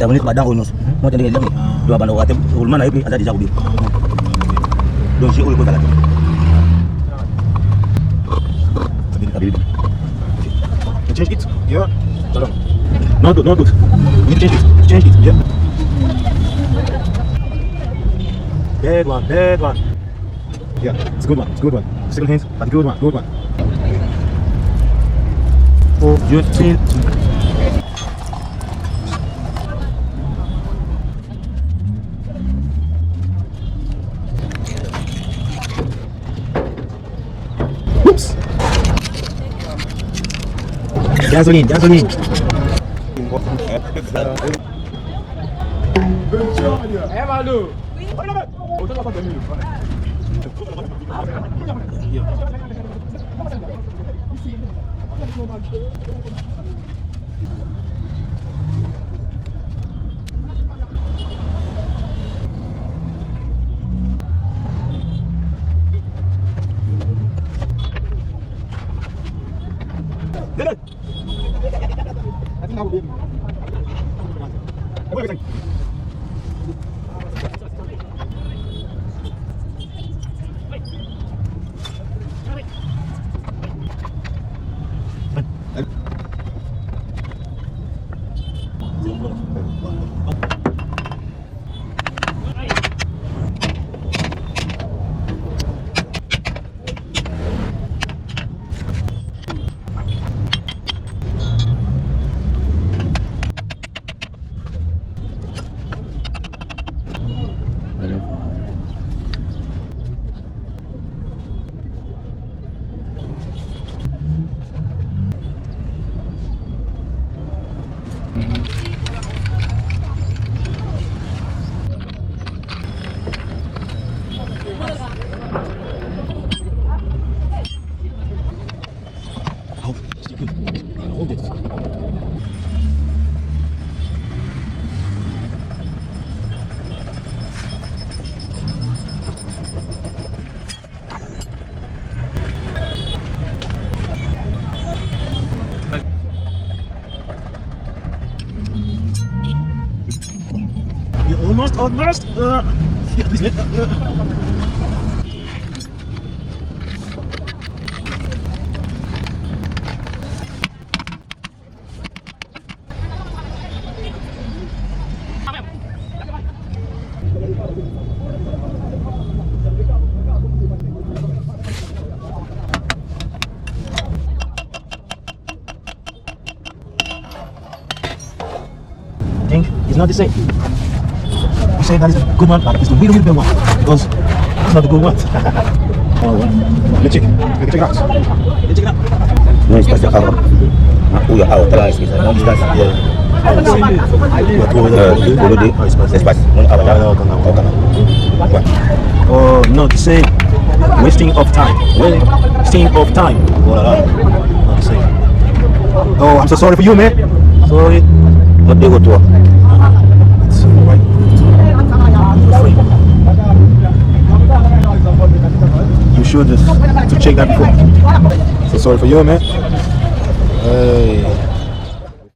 Kita menit badang unus. Mau tadi lagi. Dua bandar watem ulman ayo ada di jauh dia. Don si ul ko talaga. Tabi. Change it. Yeah. Tolong. Not good. You change it. Yeah. Bad one. Yeah, it's a good one. Second hand, but good one. Oh, you feel. Oops. Gasoline. Malu. Almost. Yeah, please, mate. I think it's not the same. You say that is a good one, but it's the really bad one because it's not a good one. Let's check it out. No, it's just a cover. Ya, telah istilahnya. No, it's just Oh, no, the same. Wasting of time. Not the same. Oh, I'm so sorry for you, man. Sorry. What they go to? It's right. You should just to check that before. So sorry for you, man. Hey.